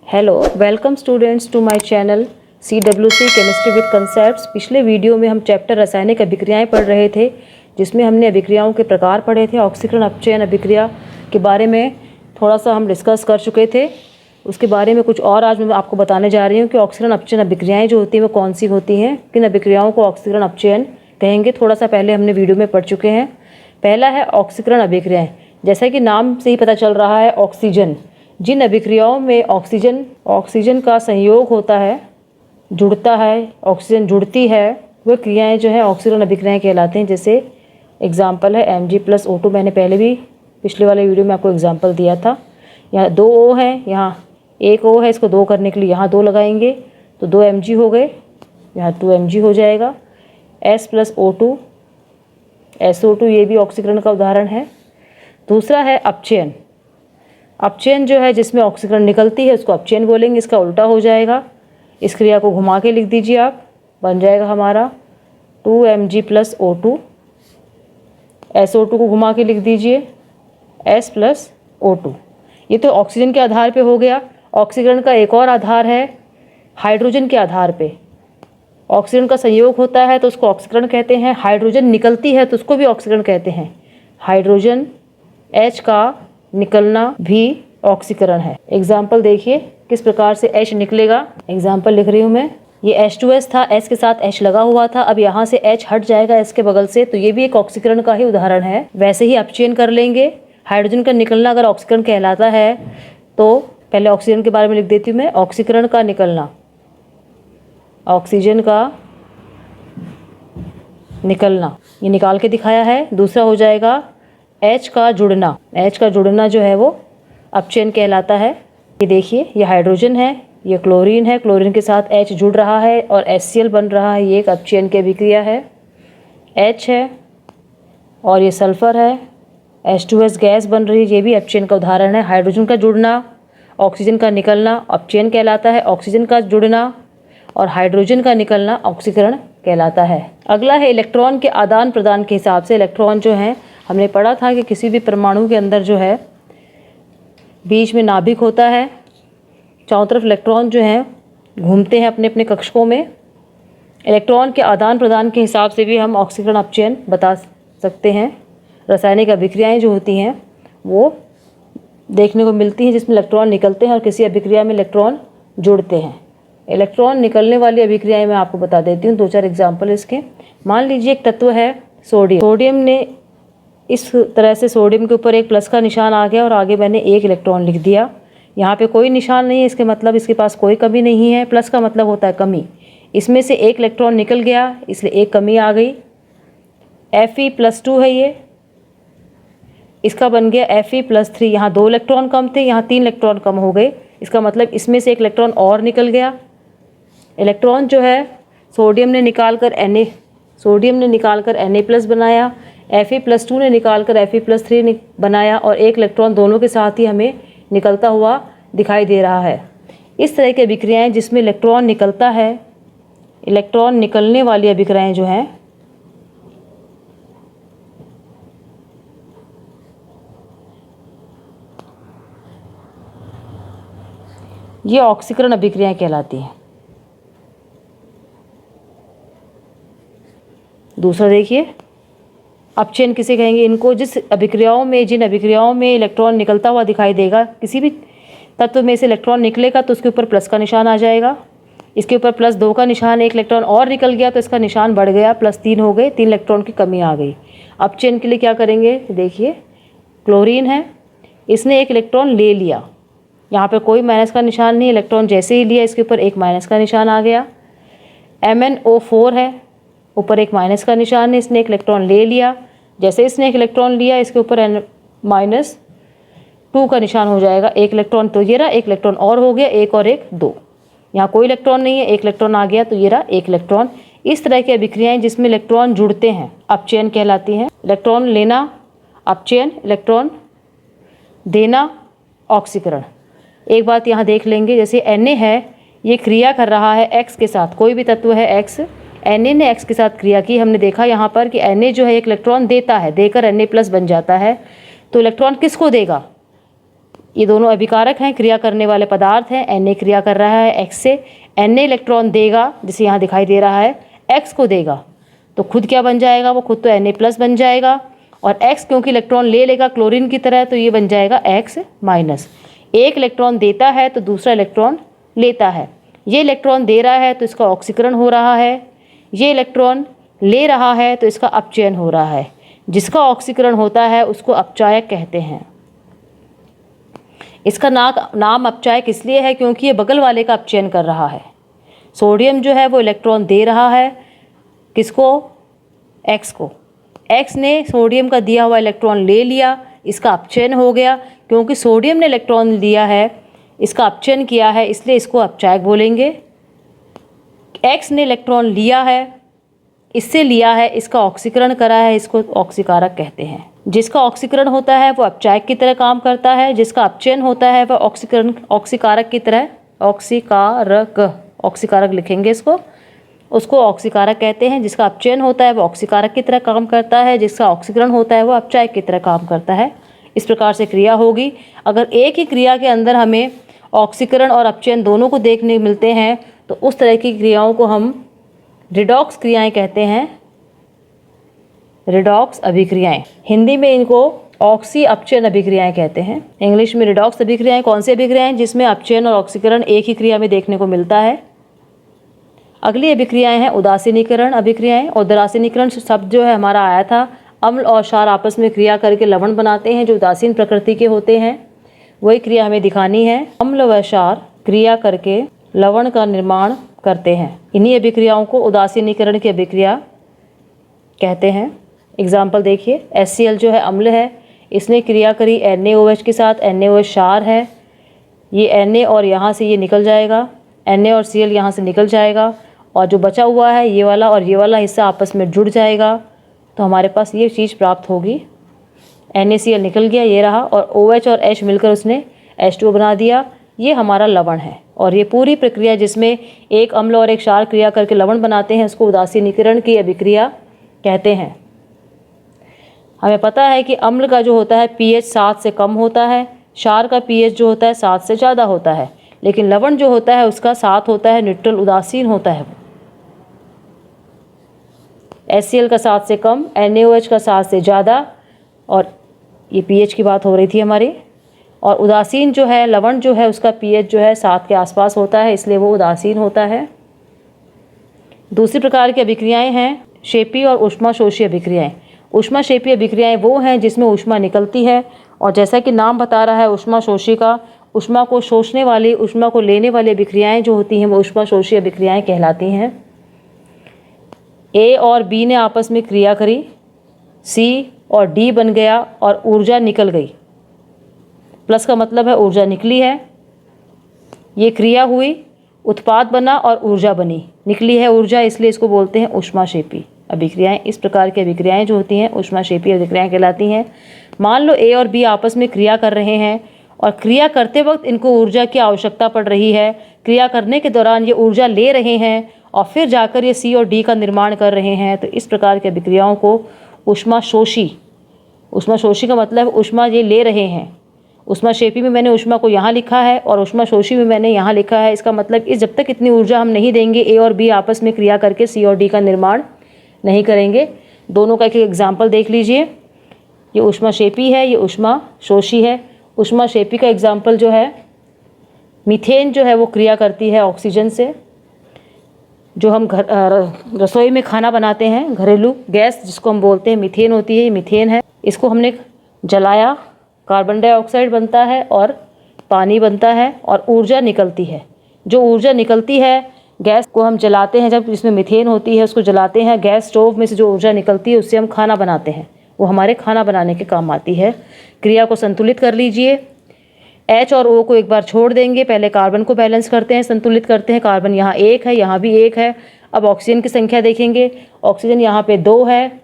Hello, welcome students to my channel CWC chemistry with concepts. पिछले video में हम chapter रासायनिक अभिक्रियाएं पढ़ रहे थे, जिसमें हमने अभिक्रियाओं के प्रकार पढ़े थे। ऑक्सीकरण अपचयन अभिक्रिया के बारे में थोड़ा सा हम डिस्कस कर चुके थे। उसके बारे में कुछ और आज मैं आपको बताने जा रही हूँ कि ऑक्सीकरण अपचयन अभिक्रियाएँ जो होती हैं वो कौन सी होती हैं, किन अभिक्रियाओं को ऑक्सीकरण अपचयन कहेंगे। थोड़ा सा पहले हमने वीडियो में पढ़ चुके हैं। पहला है ऑक्सीकरण अभिक्रियाएँ। जैसा कि नाम से ही पता चल रहा है, ऑक्सीजन, जिन अभिक्रियाओं में ऑक्सीजन का संयोग होता है, जुड़ता है, ऑक्सीजन जुड़ती है, वो क्रियाएं जो है ऑक्सीकरण अभिक्रियाएं कहलाती हैं। जैसे एग्जाम्पल है Mg+O2। मैंने पहले भी पिछले वाले वीडियो में आपको एग्जाम्पल दिया था। यहाँ 2 O है, यहाँ 1 O है, इसको 2 करने के लिए यहाँ 2 लगाएंगे तो 2 Mg हो गए, यहाँ 2 Mg हो जाएगा। S+O2, SO2 ये भी ऑक्सीकरण का उदाहरण है। दूसरा है अपचयन। अपचयन जो है जिसमें ऑक्सीकरण निकलती है उसको अपचयन बोलेंगे। इसका उल्टा हो जाएगा। इस क्रिया को घुमा के लिख दीजिए आप, बन जाएगा हमारा 2Mg+O2। SO2 को घुमा के लिख दीजिए S+O2। ये तो ऑक्सीजन के आधार पे हो गया। ऑक्सीकरण का एक और आधार है हाइड्रोजन के आधार पे। ऑक्सीजन का संयोग होता है तो उसको ऑक्सीकरण कहते हैं। हाइड्रोजन निकलती है तो उसको भी ऑक्सीकरण कहते हैं। हाइड्रोजन H का निकलना भी ऑक्सीकरण है। एग्जाम्पल देखिए किस प्रकार से H निकलेगा। एग्जाम्पल लिख रही हूँ मैं। ये H2S था, S के साथ H लगा हुआ था। अब यहाँ से H हट जाएगा S के बगल से, तो ये भी एक ऑक्सीकरण का ही उदाहरण है। वैसे ही अपचयन कर लेंगे। हाइड्रोजन का निकलना अगर ऑक्सीकरण कहलाता है तो पहले ऑक्सीजन के बारे में लिख देती हूँ मैं। ऑक्सीकरण का निकलना, ऑक्सीजन का निकलना, ये निकाल के दिखाया है। दूसरा हो जाएगा H का जुड़ना। H का जुड़ना जो है वो अपचयन कहलाता है। ये देखिए, ये हाइड्रोजन है, ये क्लोरीन है, क्लोरीन के साथ H जुड़ रहा है और HCl बन रहा है। ये एक अपचयन की अभिक्रिया है। H है और ये सल्फर है, H2S गैस बन रही है, ये भी अपचयन का उदाहरण है। हाइड्रोजन का जुड़ना, ऑक्सीजन का निकलना अपचयन कहलाता है। ऑक्सीजन का जुड़ना और हाइड्रोजन का निकलना ऑक्सीकरण कहलाता है। अगला है इलेक्ट्रॉन के आदान प्रदान के हिसाब से। इलेक्ट्रॉन जो है, हमने पढ़ा था कि किसी भी परमाणु के अंदर जो है बीच में नाभिक होता है, चारों तरफ इलेक्ट्रॉन जो हैं घूमते हैं अपने अपने कक्षकों में। इलेक्ट्रॉन के आदान प्रदान के हिसाब से भी हम ऑक्सीकरण अपचयन बता सकते हैं। रासायनिक अभिक्रियाएं जो होती हैं वो देखने को मिलती हैं जिसमें इलेक्ट्रॉन निकलते हैं और किसी अभिक्रिया में इलेक्ट्रॉन जुड़ते हैं। इलेक्ट्रॉन निकलने वाली अभिक्रियाएं मैं आपको बता देती हूँ, 2-4 एग्जाम्पल इसके। मान लीजिए एक तत्व है सोडियम। सोडियम ने इस तरह से सोडियम के ऊपर एक प्लस का निशान आ गया और आगे मैंने 1 इलेक्ट्रॉन लिख दिया। यहाँ पे कोई निशान नहीं है, इसके मतलब इसके पास कोई कमी नहीं है। प्लस का मतलब होता है कमी। इसमें से 1 इलेक्ट्रॉन निकल गया, इसलिए 1 कमी आ गई। Fe+2 है ये, इसका बन गया Fe+3। यहाँ 2 इलेक्ट्रॉन कम थे, यहाँ 3 इलेक्ट्रॉन कम हो गए। इसका मतलब इसमें से 1 इलेक्ट्रॉन और निकल गया। इलेक्ट्रॉन जो है सोडियम ने निकाल कर Na+ बनाया, Fe+2 ने निकाल कर Fe+3 बनाया और 1 इलेक्ट्रॉन दोनों के साथ ही हमें निकलता हुआ दिखाई दे रहा है। इस तरह की अभिक्रियाएं जिसमें इलेक्ट्रॉन निकलता है, इलेक्ट्रॉन निकलने वाली अभिक्रियाएं जो हैं ये ऑक्सीकरण अभिक्रियाएं कहलाती हैं। दूसरा देखिए, अपचयन किसे कहेंगे? इनको जिन अभिक्रियाओं में इलेक्ट्रॉन निकलता हुआ दिखाई देगा, किसी भी तत्व में से इलेक्ट्रॉन निकलेगा तो उसके ऊपर प्लस का निशान आ जाएगा। इसके ऊपर +2 का निशान, 1 इलेक्ट्रॉन और निकल गया तो इसका निशान बढ़ गया, +3 हो गए, 3 इलेक्ट्रॉन की कमी आ गई। अपचयन के लिए क्या करेंगे? देखिए, क्लोरीन है, इसने 1 इलेक्ट्रॉन ले लिया, यहाँ पर कोई माइनस का निशान नहीं। इलेक्ट्रॉन जैसे ही लिया इसके ऊपर 1 माइनस का निशान आ गया। MnO4 है, ऊपर 1 माइनस का निशान है, इसने 1 इलेक्ट्रॉन ले लिया। जैसे इसने 1 इलेक्ट्रॉन लिया इसके ऊपर -2 का निशान हो जाएगा। 1 इलेक्ट्रॉन तो ये रहा, 1 इलेक्ट्रॉन और हो गया, 1 और 1 2। यहाँ कोई इलेक्ट्रॉन नहीं है, 1 इलेक्ट्रॉन आ गया तो ये रहा 1 इलेक्ट्रॉन। इस तरह की अभिक्रियाएं जिसमें इलेक्ट्रॉन जुड़ते हैं अपचयन कहलाती हैं। इलेक्ट्रॉन लेना अपचयन, इलेक्ट्रॉन देना ऑक्सीकरण। एक बात यहाँ देख लेंगे, जैसे Na है, ये क्रिया कर रहा है X के साथ। कोई भी तत्व है X, Na ने X के साथ क्रिया की। हमने देखा यहाँ पर कि Na जो है 1 इलेक्ट्रॉन देता है, देकर Na+ बन जाता है। तो इलेक्ट्रॉन किसको देगा? ये दोनों अभिकारक हैं, क्रिया करने वाले पदार्थ हैं। Na क्रिया कर रहा है X से, Na इलेक्ट्रॉन देगा, जिसे यहाँ दिखाई दे रहा है X को देगा, तो खुद क्या बन जाएगा, वो खुद तो Na+ बन जाएगा, और X क्योंकि इलेक्ट्रॉन ले लेगा क्लोरीन की तरह, तो ये बन जाएगा X-। एक इलेक्ट्रॉन देता है तो दूसरा इलेक्ट्रॉन लेता है। ये इलेक्ट्रॉन दे रहा है तो इसका ऑक्सीकरण हो रहा है, ये इलेक्ट्रॉन ले रहा है तो इसका अपचयन हो रहा है। जिसका ऑक्सीकरण होता है उसको अपचायक कहते हैं। इसका नाम अपचायक इसलिए है क्योंकि ये बगल वाले का अपचयन कर रहा है। सोडियम जो है वो इलेक्ट्रॉन दे रहा है, किसको, X को। X ने सोडियम का दिया हुआ इलेक्ट्रॉन ले लिया, इसका अपचयन हो गया। क्योंकि सोडियम ने इलेक्ट्रॉन दिया है, इसका अपचयन किया है, इसलिए इसको अपचायक बोलेंगे। X ने इलेक्ट्रॉन लिया है, इससे लिया है, इसका ऑक्सीकरण करा है, इसको ऑक्सीकारक कहते हैं। जिसका ऑक्सीकरण होता है वो अपचायक की तरह काम करता है, जिसका अपचयन होता है वह ऑक्सीकारक की तरह, ऑक्सीकारक लिखेंगे इसको, उसको ऑक्सीकारक कहते हैं। जिसका अपचयन होता है वो ऑक्सीकारक की तरह काम करता है, जिसका ऑक्सीकरण होता है वो अपचायक की तरह काम करता है। इस प्रकार से क्रिया होगी। अगर एक ही क्रिया के अंदर हमें ऑक्सीकरण और अपचयन दोनों को देखने मिलते हैं तो उस तरह की क्रियाओं को हम रिडॉक्स क्रियाएं कहते हैं, रिडॉक्स अभिक्रियाएं। हिंदी में इनको ऑक्सी अपचयन अभिक्रियाएं कहते हैं। इंग्लिश में रिडॉक्स अभिक्रियाएं कौन सी अभिक्रियाएं, जिसमें अपचयन और ऑक्सीकरण एक ही क्रिया में देखने को मिलता है। अगली अभिक्रियाएं हैं उदासीनीकरण अभिक्रियाएं। उदासीनीकरण शब्द जो है हमारा आया था, अम्ल और क्षार आपस में क्रिया करके लवण बनाते हैं जो उदासीन प्रकृति के होते हैं, वही क्रिया हमें दिखानी है। अम्ल व क्षार क्रिया करके लवण का निर्माण करते हैं, इन्हीं अभिक्रियाओं को उदासीनीकरण की अभिक्रिया कहते हैं। एग्जाम्पल देखिए, HCl जो है अम्ल है, इसने क्रिया करी NaOH के साथ, NaOH क्षार है, ये Na और यहाँ से ये निकल जाएगा, Na और Cl यहाँ से निकल जाएगा, और जो बचा हुआ है ये वाला और ये वाला हिस्सा आपस में जुड़ जाएगा, तो हमारे पास ये चीज़ प्राप्त होगी। NaCl निकल गया, ये रहा, और OH और H मिलकर उसने H2O बना दिया, ये हमारा लवण है। और ये पूरी प्रक्रिया जिसमें एक अम्ल और एक क्षार क्रिया करके लवण बनाते हैं, उसको उदासीनीकरण की अभिक्रिया कहते हैं। हमें पता है कि अम्ल का जो होता है pH 7 से कम होता है, क्षार का pH जो होता है 7 से ज़्यादा होता है, लेकिन लवण जो होता है उसका 7 होता है, न्यूट्रल उदासीन होता है। HCl का 7 से कम, NaOH का 7 से ज़्यादा, और ये pH की बात हो रही थी हमारी। और उदासीन जो है लवण जो है उसका pH जो है 7 के आसपास होता है, इसलिए वो उदासीन होता है। दूसरी प्रकार की अभिक्रियाएं हैं क्षेपी और ऊष्माशोषी अभिक्रियाएं। ऊष्माक्षेपी अभिक्रियाएं वो हैं जिसमें ऊष्मा निकलती है, और जैसा कि नाम बता रहा है ऊष्माशोषी का, ऊष्मा को शोषने वाली, ऊष्मा को लेने वाली अभिक्रियाएं जो होती हैं वो ऊष्माशोषी अभिक्रियाएं कहलाती हैं। A और B ने आपस में क्रिया करी, C और D बन गया और ऊर्जा निकल गई। प्लस का मतलब है ऊर्जा निकली है, ये क्रिया हुई, उत्पाद बना और ऊर्जा बनी, निकली है ऊर्जा, इसलिए इसको बोलते हैं ऊष्माक्षेपी अभिक्रियाएं। इस प्रकार की अभिक्रियाएं जो होती हैं ऊष्माक्षेपी अभिक्रियाएं कहलाती हैं। मान लो A और B आपस में क्रिया कर रहे हैं और क्रिया करते वक्त इनको ऊर्जा की आवश्यकता पड़ रही है, क्रिया करने के दौरान ये ऊर्जा ले रहे हैं और फिर जाकर ये C और D का निर्माण कर रहे हैं, तो इस प्रकार की अभिक्रियाओं को ऊष्माशोषी, ऊष्माशोषी का मतलब ऊष्मा ये ले रहे हैं। ऊष्माक्षेपी में मैंने ऊष्मा को यहाँ लिखा है और ऊष्माशोषी में मैंने यहाँ लिखा है। इसका मतलब इस जब तक इतनी ऊर्जा हम नहीं देंगे A और B आपस में क्रिया करके C और D का निर्माण नहीं करेंगे। दोनों का एक एग्जाम्पल देख लीजिए, ये ऊष्माक्षेपी है, ये ऊष्माशोषी है। ऊष्माक्षेपी का एग्जाम्पल जो है मीथेन जो है वो क्रिया करती है ऑक्सीजन से। जो हम रसोई में खाना बनाते हैं, घरेलू गैस जिसको हम बोलते हैं मीथेन होती है, ये मीथेन है। इसको हमने जलाया, कार्बन डाइऑक्साइड बनता है और पानी बनता है और ऊर्जा निकलती है। जो ऊर्जा निकलती है गैस को हम जलाते हैं, जब इसमें मीथेन होती है उसको जलाते हैं, गैस स्टोव में से जो ऊर्जा निकलती है उससे हम खाना बनाते हैं, वो हमारे खाना बनाने के काम आती है। क्रिया को संतुलित कर लीजिए, H और O को एक बार छोड़ देंगे, पहले कार्बन को बैलेंस करते हैं, संतुलित करते हैं। कार्बन यहाँ 1 है, यहाँ भी 1 है। अब ऑक्सीजन की संख्या देखेंगे, ऑक्सीजन यहाँ पे 2 है,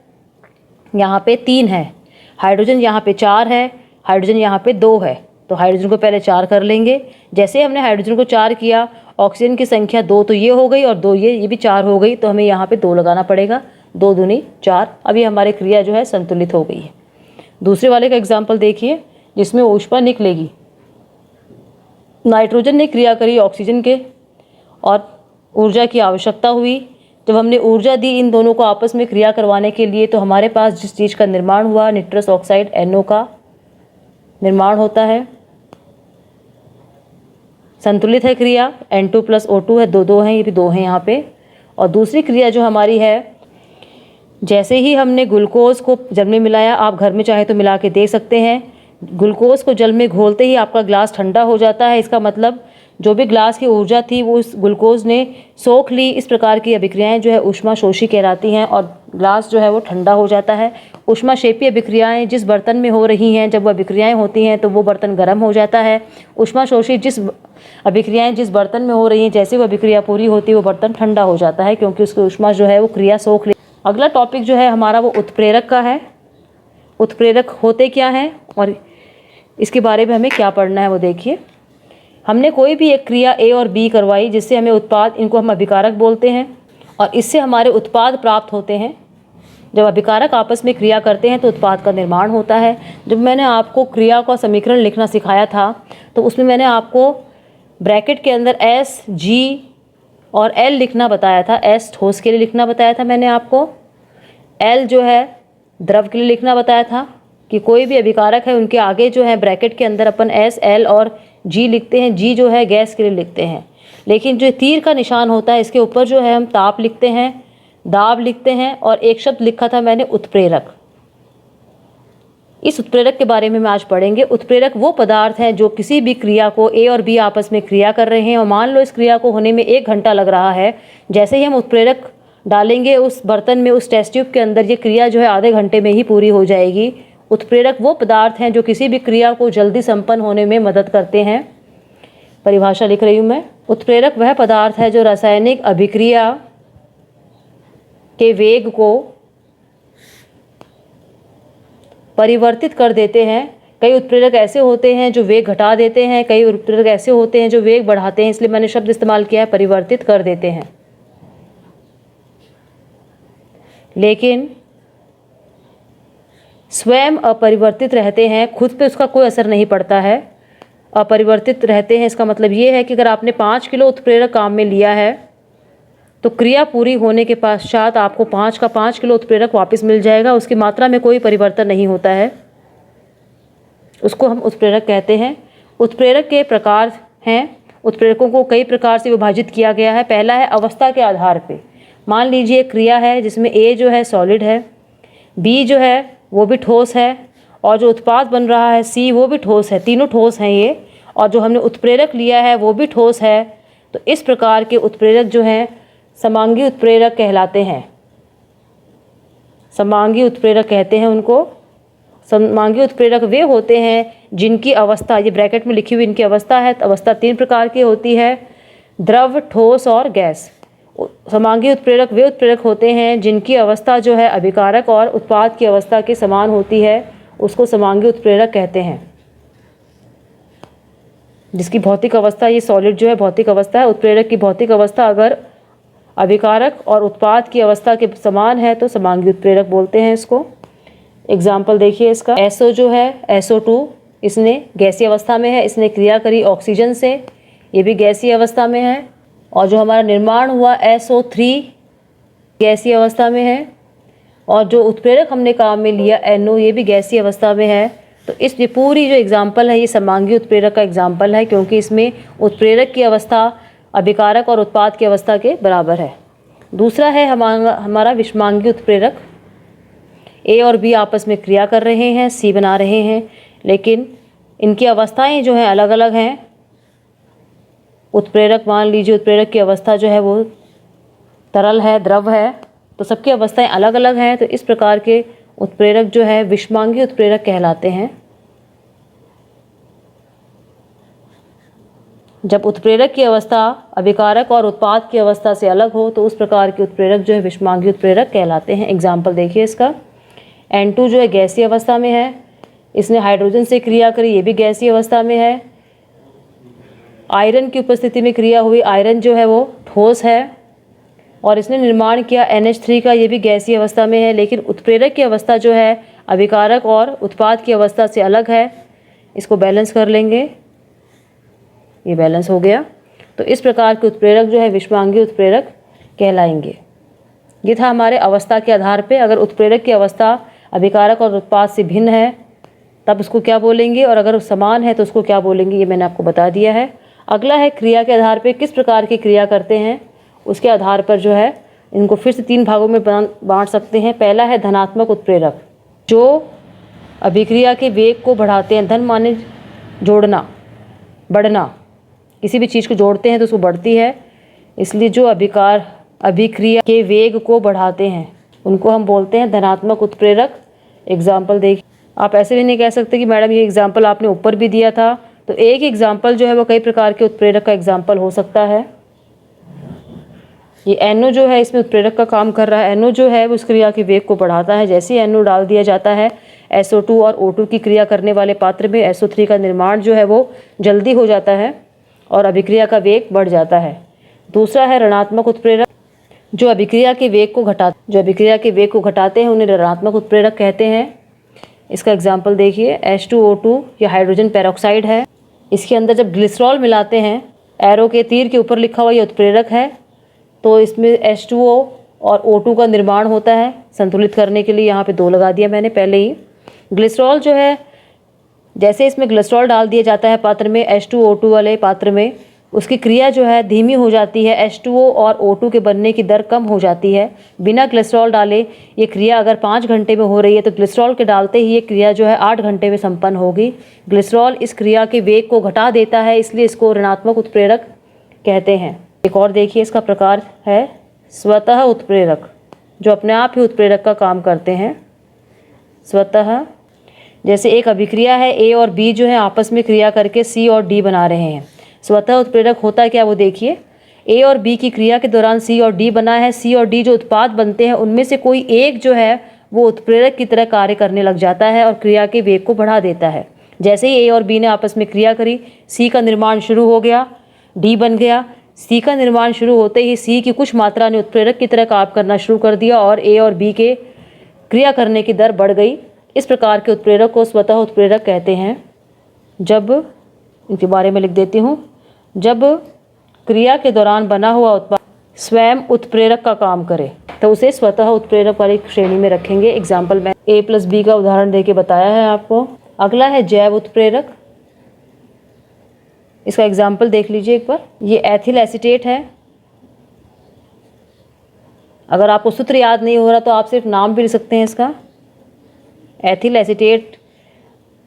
यहाँ पे 3 है, हाइड्रोजन यहाँ पे 4 है, हाइड्रोजन यहाँ पे 2 है, तो हाइड्रोजन को पहले 4 कर लेंगे। जैसे हमने हाइड्रोजन को 4 किया, ऑक्सीजन की संख्या 2 तो ये हो गई और 2 ये भी 4 हो गई, तो हमें यहाँ पे 2 लगाना पड़ेगा, 2 दूनी 4। अभी हमारी क्रिया जो है संतुलित हो गई है। दूसरे वाले का एग्जाम्पल देखिए जिसमें ऊष्मा निकलेगी। नाइट्रोजन ने क्रिया करी ऑक्सीजन के और ऊर्जा की आवश्यकता हुई। जब हमने ऊर्जा दी इन दोनों को आपस में क्रिया करवाने के लिए, तो हमारे पास जिस चीज़ का निर्माण हुआ, निट्रस ऑक्साइड NO का निर्माण होता है। संतुलित है क्रिया, N2 + O2 है, दो हैं, ये भी दो हैं यहाँ पे। और दूसरी क्रिया जो हमारी है, जैसे ही हमने ग्लूकोज को जल में मिलाया, आप घर में चाहे तो मिला के देख सकते हैं, ग्लूकोज को जल में घोलते ही आपका ग्लास ठंडा हो जाता है। इसका मतलब जो भी ग्लास की ऊर्जा थी वो उस ग्लूकोज ने सोख ली। इस प्रकार की अभिक्रियाएं जो है ऊष्माशोषी कहलाती हैं और ग्लास जो है वो ठंडा हो जाता है। ऊष्माक्षेपी अभिक्रियाएं जिस बर्तन में हो रही हैं, जब वो अभिक्रियाएं होती हैं तो वो बर्तन गर्म हो जाता है। ऊष्माशोषी अभिक्रियाएं जिस बर्तन में हो रही हैं, जैसे वो अभिक्रिया पूरी होती है वो बर्तन ठंडा हो जाता है, क्योंकि उसकी ऊष्मा जो है वो क्रिया सोख ले। अगला टॉपिक जो है हमारा वो उत्प्रेरक का है। उत्प्रेरक होते क्या हैं और इसके बारे में हमें क्या पढ़ना है वो देखिए। हमने कोई भी एक क्रिया A और B करवाई जिससे हमें उत्पाद, इनको हम अभिकारक बोलते हैं, और इससे हमारे उत्पाद प्राप्त होते हैं। जब अभिकारक आपस में क्रिया करते हैं तो उत्पाद का निर्माण होता है। जब मैंने आपको क्रिया का समीकरण लिखना सिखाया था तो उसमें मैंने आपको ब्रैकेट के अंदर S, G और L लिखना बताया था। S ठोस के लिए लिखना बताया था मैंने आपको, L जो है द्रव के लिए लिखना बताया था कि कोई भी अभिकारक है उनके आगे जो है ब्रैकेट के अंदर अपन S, L और G लिखते हैं। G जो है गैस के लिए लिखते हैं। लेकिन जो तीर का निशान होता है इसके ऊपर जो है हम ताप लिखते हैं, दाब लिखते हैं, और एक शब्द लिखा था मैंने उत्प्रेरक। इस उत्प्रेरक के बारे में हम आज पढ़ेंगे। उत्प्रेरक वो पदार्थ हैं जो किसी भी क्रिया को A और B आपस में क्रिया कर रहे हैं और मान लो इस क्रिया को होने में 1 घंटा लग रहा है। जैसे ही हम उत्प्रेरक डालेंगे उस बर्तन में, उस टेस्ट ट्यूब के अंदर, ये क्रिया जो है आधे घंटे में ही पूरी हो जाएगी। उत्प्रेरक वो पदार्थ हैं जो किसी भी क्रिया को जल्दी संपन्न होने में मदद करते हैं। परिभाषा लिख रही हूँ मैं। उत्प्रेरक वह पदार्थ है जो रासायनिक अभिक्रिया के वेग को परिवर्तित कर देते हैं। कई उत्प्रेरक ऐसे होते हैं जो वेग घटा देते हैं, कई उत्प्रेरक ऐसे होते हैं जो वेग बढ़ाते हैं, इसलिए मैंने शब्द इस्तेमाल किया है परिवर्तित कर देते हैं। लेकिन स्वयं अपरिवर्तित रहते हैं, खुद पे उसका कोई असर नहीं पड़ता है। अपरिवर्तित रहते हैं इसका मतलब ये है कि अगर आपने 5 किलो उत्प्रेरक काम में लिया है तो क्रिया पूरी होने के पश्चात आपको 5 का 5 किलो उत्प्रेरक वापस मिल जाएगा। उसकी मात्रा में कोई परिवर्तन नहीं होता है, उसको हम उत्प्रेरक कहते हैं। उत्प्रेरक के प्रकार हैं। उत्प्रेरकों को कई प्रकार से विभाजित किया गया है। पहला है अवस्था के आधार पे। मान लीजिए क्रिया है जिसमें A जो है सॉलिड है, B जो है वो भी ठोस है, और जो उत्पाद बन रहा है C वो भी ठोस है। तीनों ठोस हैं ये, और जो हमने उत्प्रेरक लिया है वो भी ठोस है। तो इस प्रकार के उत्प्रेरक जो हैं समांगी उत्प्रेरक कहलाते हैं। समांगी उत्प्रेरक कहते हैं उनको। समांगी उत्प्रेरक वे होते हैं जिनकी अवस्था, ये ब्रैकेट में लिखी हुई इनकी अवस्था है। तो अवस्था 3 प्रकार की होती है, द्रव, ठोस और गैस। समांगी उत्प्रेरक वे उत्प्रेरक होते हैं जिनकी अवस्था जो है अभिकारक और उत्पाद की अवस्था के समान होती है, उसको समांगी उत्प्रेरक कहते हैं। जिसकी भौतिक अवस्था, ये सॉलिड जो है भौतिक अवस्था है, उत्प्रेरक की भौतिक अवस्था अगर अभिकारक और उत्पाद की अवस्था के समान है तो समांगी उत्प्रेरक बोलते हैं इसको। एग्जाम्पल देखिए इसका। SO जो है SO2, इसने गैसीय अवस्था में है, इसने क्रिया करी ऑक्सीजन से, ये भी गैसीय अवस्था में है। और जो हमारा निर्माण हुआ SO3 गैसीय अवस्था में है, और जो उत्प्रेरक हमने काम में लिया NO ये भी गैसीय अवस्था में है। तो इस ये पूरी जो एग्जाम्पल है ये समांगी उत्प्रेरक का एग्जाम्पल है, क्योंकि इसमें उत्प्रेरक की अवस्था अभिकारक और उत्पाद की अवस्था के बराबर है। दूसरा है हमारा विषमांगी उत्प्रेरक। A और B आपस में क्रिया कर रहे हैं, C बना रहे हैं, लेकिन इनकी अवस्थाएं जो हैं अलग अलग हैं। उत्प्रेरक, मान लीजिए उत्प्रेरक की अवस्था जो है वो तरल है, द्रव है, तो सबकी अवस्थाएं अलग अलग हैं। तो इस प्रकार के उत्प्रेरक जो है विषमांगी उत्प्रेरक कहलाते हैं। जब उत्प्रेरक की अवस्था अभिकारक और उत्पाद की अवस्था से अलग हो तो उस प्रकार के उत्प्रेरक जो है विषमांगी उत्प्रेरक कहलाते हैं। एग्जाम्पल देखिए इसका। N2 जो है गैसीय अवस्था में है, इसने हाइड्रोजन से क्रिया करी, ये भी गैसीय अवस्था में है। आयरन की उपस्थिति में क्रिया हुई, आयरन जो है वो ठोस है, और इसने निर्माण किया NH3 का, ये भी गैसीय अवस्था में है। लेकिन उत्प्रेरक की अवस्था जो है अभिकारक और उत्पाद की अवस्था से अलग है। इसको बैलेंस कर लेंगे। ये बैलेंस हो गया। तो इस प्रकार के उत्प्रेरक जो है विषमांगी उत्प्रेरक कहलाएंगे। ये था हमारे अवस्था के आधार पे। अगर उत्प्रेरक की अवस्था अभिकारक और उत्पाद से भिन्न है तब उसको क्या बोलेंगे, और अगर समान है तो उसको क्या बोलेंगे, ये मैंने आपको बता दिया है। अगला है क्रिया के आधार पे किस प्रकार की क्रिया करते हैं, उसके आधार पर जो है इनको फिर से 3 भागों में बांट सकते हैं। पहला है धनात्मक उत्प्रेरक, जो अभिक्रिया के वेग को बढ़ाते हैं। धन माने जोड़ना, बढ़ना, किसी भी चीज़ को जोड़ते हैं तो उसको बढ़ती है, इसलिए जो अभिक्रिया के वेग को बढ़ाते हैं उनको हम बोलते हैं धनात्मक उत्प्रेरक। एग्जाम्पल देखिए, आप ऐसे भी नहीं कह सकते कि मैडम ये एग्जाम्पल आपने ऊपर भी दिया था। तो एक एग्जाम्पल जो है वो कई प्रकार के उत्प्रेरक का एग्जाम्पल हो सकता है। ये NO जो है इसमें उत्प्रेरक का काम कर रहा है। NO जो है वो उस क्रिया के वेग को बढ़ाता है। जैसे ही NO डाल दिया जाता है SO2 और O2 की क्रिया करने वाले पात्र में SO3 का निर्माण जो है वो जल्दी हो जाता है और अभिक्रिया का वेग बढ़ जाता है। दूसरा है ऋणात्मक उत्प्रेरक, जो अभिक्रिया के वेग को घटाते हैं उन्हें ऋणात्मक उत्प्रेरक कहते हैं। इसका एग्जाम्पल देखिए, H2O2 या हाइड्रोजन पेरोक्साइड है। इसके अंदर जब ग्लिसरॉल मिलाते हैं, एरो के तीर के ऊपर लिखा हुआ ये उत्प्रेरक है, तो इसमें H2O और O2 का निर्माण होता है। संतुलित करने के लिए यहाँ पे 2 लगा दिया मैंने पहले ही। ग्लिसरॉल जो है, जैसे इसमें ग्लिसरॉल डाल दिया जाता है पात्र में, H2O2 वाले पात्र में, उसकी क्रिया जो है धीमी हो जाती है। H2O और O2 के बनने की दर कम हो जाती है। बिना ग्लिसरॉल डाले ये क्रिया अगर 5 घंटे में हो रही है तो ग्लिसरॉल के डालते ही ये क्रिया जो है 8 घंटे में संपन्न होगी। ग्लिसरॉल इस क्रिया के वेग को घटा देता है, इसलिए इसको ऋणात्मक उत्प्रेरक कहते हैं। एक और देखिए, इसका प्रकार है स्वतः उत्प्रेरक, जो अपने आप ही उत्प्रेरक का काम करते हैं। स्वतः, जैसे एक अभिक्रिया है, A और B जो है आपस में क्रिया करके C और D बना रहे हैं। स्वतः उत्प्रेरक होता क्या वो देखिए, A और B की क्रिया के दौरान C और D बना है। C और D जो उत्पाद बनते हैं उनमें से कोई एक जो है वो उत्प्रेरक की तरह कार्य करने लग जाता है और क्रिया के वेग को बढ़ा देता है। जैसे ही A और B ने आपस में क्रिया करी, C का निर्माण शुरू हो गया, D बन गया। C का निर्माण शुरू होते ही C की कुछ मात्रा ने उत्प्रेरक की तरह काम करना शुरू कर दिया और A और B के क्रिया करने की दर बढ़ गई। इस प्रकार के उत्प्रेरक को स्वतः उत्प्रेरक कहते हैं। जब, इनके बारे में लिख देती हूँ, जब क्रिया के दौरान बना हुआ उत्पाद स्वयं उत्प्रेरक का काम करे तो उसे स्वतः उत्प्रेरक वाली श्रेणी में रखेंगे। एग्जाम्पल मैं A+B का उदाहरण देके बताया है आपको। अगला है जैव उत्प्रेरक। इसका एग्जाम्पल देख लीजिए एक बार। ये एथिल एसीटेट है। अगर आपको सूत्र याद नहीं हो रहा तो आप सिर्फ नाम भी लिख सकते हैं इसका। एथिल एसीटेट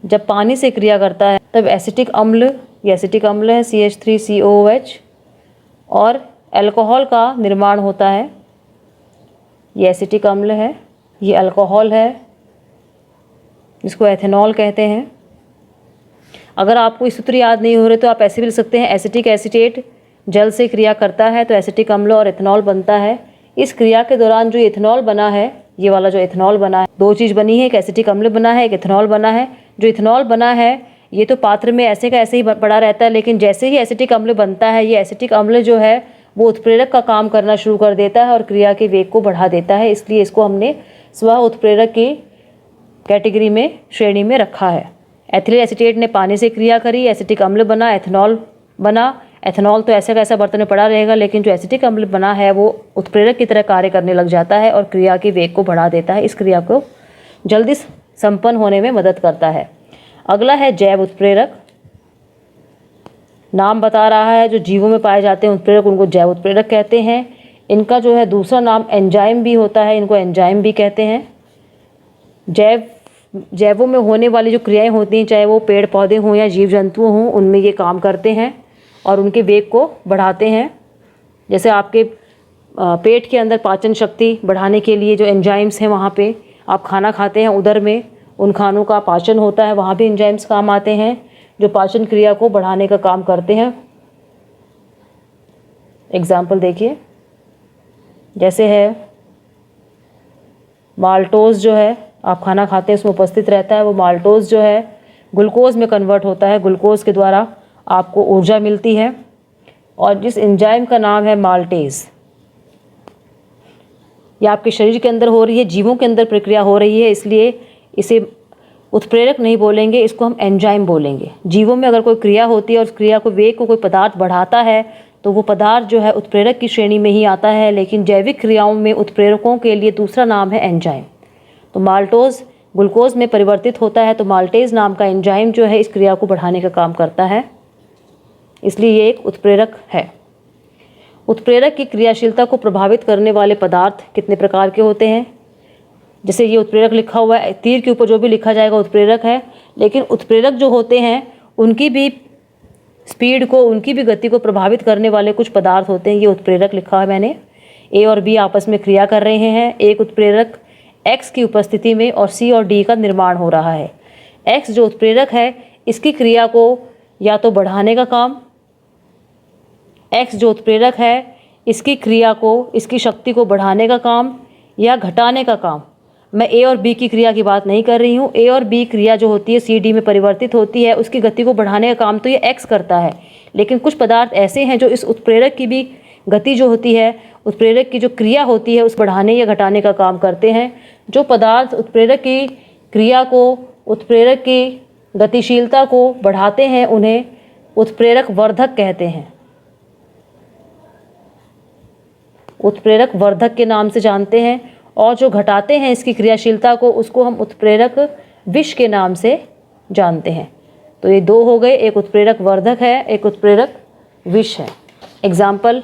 जब पानी से क्रिया करता है तब एसिटिक अम्ल, ये एसिटिक अम्ल है CH3COOH, और अल्कोहल का निर्माण होता है। ये एसिटिक अम्ल है, ये अल्कोहल है, जिसको एथेनॉल कहते हैं। अगर आपको इस सूत्र याद नहीं हो रहे तो आप ऐसे भी लिख सकते हैं, एसिटिक एसीटेट जल से क्रिया करता है तो एसिटिक अम्ल और एथेनॉल बनता है। इस क्रिया के दौरान जो एथेनॉल बना है, ये वाला जो एथेनॉल बना है, 2 चीज़ बनी है, एक एसिटिक अम्ल बना है, एक एथेनॉल बना है। जो इथेनॉल बना है ये तो पात्र में ऐसे का ऐसे ही पड़ा रहता है, लेकिन जैसे ही एसिटिक अम्ल बनता है, ये एसिटिक अम्ल जो है वो उत्प्रेरक का काम करना शुरू कर देता है और क्रिया के वेग को बढ़ा देता है। इसलिए इसको हमने स्व उत्प्रेरक की कैटेगरी में, श्रेणी में रखा है। एथिल एसीटेट ने पानी से क्रिया करी, एसिटिक अम्ल बना, एथेनॉल बना। एथेनॉल तो ऐसा कैसा बर्तन में पड़ा रहेगा, लेकिन जो एसिटिक अम्ल बना है वो उत्प्रेरक की तरह कार्य करने लग जाता है और क्रिया के वेग को बढ़ा देता है। इस क्रिया को जल्दी संपन्न होने में मदद करता है। अगला है जैव उत्प्रेरक। नाम बता रहा है, जो जीवों में पाए जाते हैं उत्प्रेरक उनको जैव उत्प्रेरक कहते हैं। इनका जो है दूसरा नाम एंजाइम भी होता है, इनको एंजाइम भी कहते हैं। जैवों में होने वाली जो क्रियाएं होती हैं, चाहे वो पेड़ पौधे हों या जीव जंतु हों, उनमें ये काम करते हैं और उनके वेग को बढ़ाते हैं। जैसे आपके पेट के अंदर पाचन शक्ति बढ़ाने के लिए जो एंजाइम्स हैं, वहाँ पे आप खाना खाते हैं, उदर में उन खानों का पाचन होता है, वहाँ भी एंजाइम्स काम आते हैं जो पाचन क्रिया को बढ़ाने का काम करते हैं। एग्जाम्पल देखिए, जैसे है माल्टोज, जो है आप खाना खाते हैं उसमें उपस्थित रहता है, वो माल्टोज जो है ग्लूकोज में कन्वर्ट होता है। ग्लूकोज के द्वारा आपको ऊर्जा मिलती है और जिस एंजाइम का नाम है माल्टेज, ये आपके शरीर के अंदर हो रही है, जीवों के अंदर प्रक्रिया हो रही है, इसलिए इसे उत्प्रेरक नहीं बोलेंगे, इसको हम एंजाइम बोलेंगे। जीवों में अगर कोई क्रिया होती है और उस क्रिया को वेग को कोई पदार्थ बढ़ाता है तो वो पदार्थ जो है उत्प्रेरक की श्रेणी में ही आता है, लेकिन जैविक क्रियाओं में उत्प्रेरकों के लिए दूसरा नाम है एंजाइम। तो माल्टोज ग्लूकोज में परिवर्तित होता है, तो माल्टेज नाम का एंजाइम जो है इस क्रिया को बढ़ाने का काम करता है, इसलिए ये एक उत्प्रेरक है। उत्प्रेरक की क्रियाशीलता को प्रभावित करने वाले पदार्थ कितने प्रकार के होते हैं? जैसे ये उत्प्रेरक लिखा हुआ है, तीर के ऊपर जो भी लिखा जाएगा उत्प्रेरक है, लेकिन उत्प्रेरक जो होते हैं उनकी भी स्पीड को, उनकी भी गति को प्रभावित करने वाले कुछ पदार्थ होते हैं। ये उत्प्रेरक लिखा है मैंने। ए और बी आपस में क्रिया कर रहे हैं, एक उत्प्रेरक एक्स की उपस्थिति में और सी और डी का निर्माण हो रहा है। एक्स जो उत्प्रेरक है इसकी क्रिया को या तो बढ़ाने का काम, एक्स जो उत्प्रेरक है इसकी क्रिया को, इसकी शक्ति को बढ़ाने का काम या घटाने का काम। मैं ए और बी की क्रिया की बात नहीं कर रही हूँ। ए और बी क्रिया जो होती है सी डी में परिवर्तित होती है, उसकी गति को बढ़ाने का काम तो ये एक्स करता है, लेकिन कुछ पदार्थ ऐसे हैं जो इस उत्प्रेरक की भी गति जो होती है, उत्प्रेरक की जो क्रिया होती है उस बढ़ाने या घटाने का काम करते हैं। जो पदार्थ उत्प्रेरक की क्रिया को, उत्प्रेरक की गतिशीलता को बढ़ाते हैं उन्हें उत्प्रेरक वर्धक कहते हैं। उत्प्रेरक वर्धक के नाम से जानते हैं, और जो घटाते हैं इसकी क्रियाशीलता को उसको हम उत्प्रेरक विष के नाम से जानते हैं। तो ये दो हो गए, एक उत्प्रेरक वर्धक है, एक उत्प्रेरक विष है। एग्जाम्पल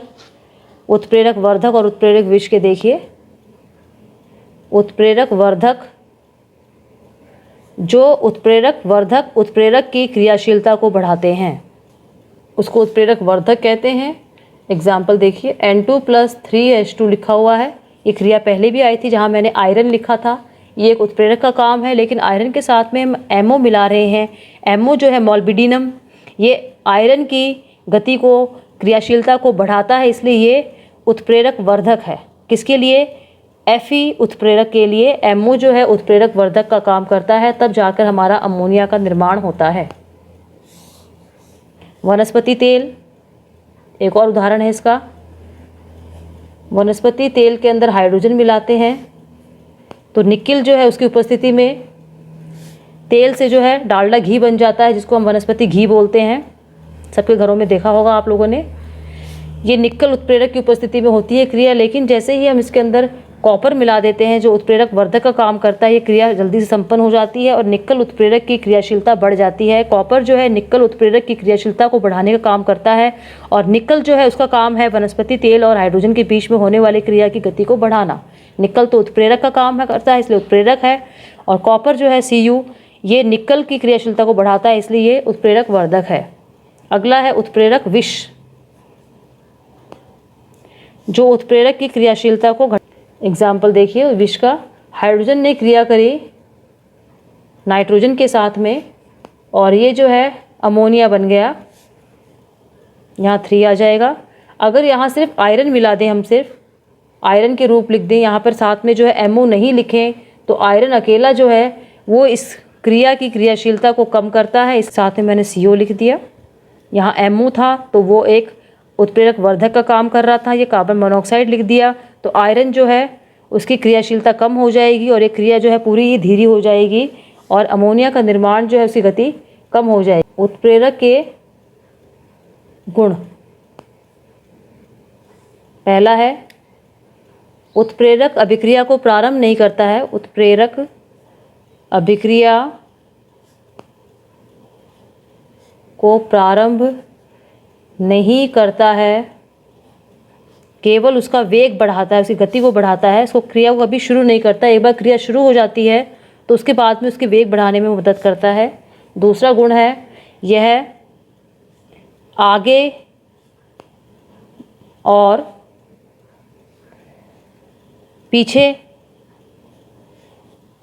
उत्प्रेरक वर्धक और उत्प्रेरक विष के देखिए। उत्प्रेरक वर्धक, जो उत्प्रेरक वर्धक उत्प्रेरक की क्रियाशीलता को बढ़ाते हैं उसको उत्प्रेरक वर्धक कहते हैं। एग्जाम्पल देखिए, N2+3H2 लिखा हुआ है। ये क्रिया पहले भी आई थी जहाँ मैंने आयरन लिखा था। ये एक उत्प्रेरक का काम है, लेकिन आयरन के साथ में हम एमओ मिला रहे हैं। एमओ जो है मॉल्बिडिनम, ये आयरन की गति को, क्रियाशीलता को बढ़ाता है, इसलिए ये उत्प्रेरक वर्धक है। किसके लिए? Fe उत्प्रेरक के लिए एमओ जो है उत्प्रेरक वर्धक का काम करता है, तब जाकर हमारा अमोनिया का निर्माण होता है। वनस्पति तेल एक और उदाहरण है इसका। वनस्पति तेल के अंदर हाइड्रोजन मिलाते हैं तो निकिल जो है उसकी उपस्थिति में तेल से जो है डालडा घी बन जाता है, जिसको हम वनस्पति घी बोलते हैं। सबके घरों में देखा होगा आप लोगों ने। ये निकल उत्प्रेरक की उपस्थिति में होती है क्रिया, लेकिन जैसे ही हम इसके अंदर कॉपर मिला देते हैं जो उत्प्रेरक वर्धक का काम करता है, ये क्रिया जल्दी से संपन्न हो जाती है और निकल उत्प्रेरक की क्रियाशीलता बढ़ जाती है। कॉपर जो है निकल उत्प्रेरक की क्रियाशीलता को बढ़ाने का काम करता है, और निकल जो है उसका काम है वनस्पति तेल और हाइड्रोजन के बीच में होने वाली क्रिया की गति को बढ़ाना। निकल तो उत्प्रेरक का काम है करता है, इसलिए उत्प्रेरक है, और कॉपर जो है Cu ये निकल की क्रियाशीलता को बढ़ाता है, इसलिए ये उत्प्रेरक वर्धक है। अगला है उत्प्रेरक विष, जो उत्प्रेरक की क्रियाशीलता को एग्जाम्पल देखिए विष का। हाइड्रोजन ने क्रिया करी नाइट्रोजन के साथ में और ये जो है अमोनिया बन गया, यहाँ 3 आ जाएगा। अगर यहाँ सिर्फ आयरन मिला दें, हम सिर्फ आयरन के रूप लिख दें, यहाँ पर साथ में जो है MO नहीं लिखें, तो आयरन अकेला जो है वो इस क्रिया की क्रियाशीलता को कम करता है। इस साथ में मैंने CO लिख दिया। यहाँ MO था तो वो एक उत्प्रेरक वर्धक का काम कर रहा था, ये कार्बन मोनोऑक्साइड लिख दिया, तो आयरन जो है उसकी क्रियाशीलता कम हो जाएगी और ये क्रिया जो है पूरी ही धीरे हो जाएगी और अमोनिया का निर्माण जो है उसकी गति कम हो जाएगी। उत्प्रेरक के गुण, पहला है उत्प्रेरक अभिक्रिया को प्रारंभ नहीं करता है। उत्प्रेरक अभिक्रिया को प्रारंभ नहीं करता है, केवल उसका वेग बढ़ाता है, उसकी गति को बढ़ाता है, इसको क्रिया को कभी शुरू नहीं करता। एक बार क्रिया शुरू हो जाती है तो उसके बाद में उसके वेग बढ़ाने में मदद करता है। दूसरा गुण है यह आगे और पीछे,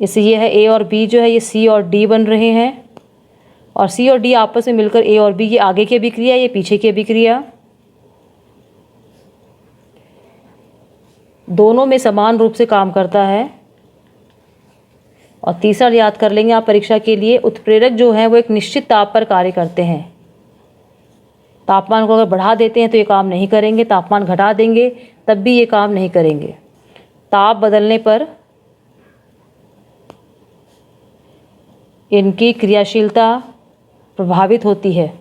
जैसे ये है A और B जो है ये C और D बन रहे हैं, और C और D आपस में मिलकर A और B, ये आगे की अभिक्रिया, ये पीछे की अभिक्रिया, दोनों में समान रूप से काम करता है। और तीसरा याद कर लेंगे आप परीक्षा के लिए, उत्प्रेरक जो है वो एक निश्चित ताप पर कार्य करते हैं। तापमान को अगर बढ़ा देते हैं तो ये काम नहीं करेंगे, तापमान घटा देंगे तब भी ये काम नहीं करेंगे। ताप बदलने पर इनकी क्रियाशीलता प्रभावित होती है।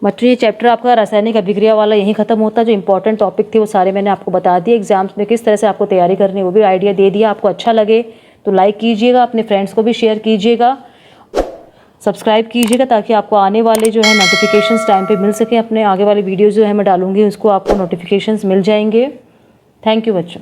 बच्चों ये चैप्टर आपका रासायनिक अभिक्रिया वाला यहीं ख़त्म होता है। जो इंपॉर्टेंट टॉपिक थे वो सारे मैंने आपको बता दिए। एग्जाम्स में किस तरह से आपको तैयारी करनी है वो भी आइडिया दे दिया। आपको अच्छा लगे तो लाइक कीजिएगा, अपने फ्रेंड्स को भी शेयर कीजिएगा, सब्सक्राइब कीजिएगा ताकि आपको आने वाले जो है नोटिफिकेशंस टाइम पे मिल सके। अपने आगे वाले वीडियोज़ जो है मैं डालूंगी उसको आपको नोटिफिकेशंस मिल जाएंगे। थैंक यू बच्चों।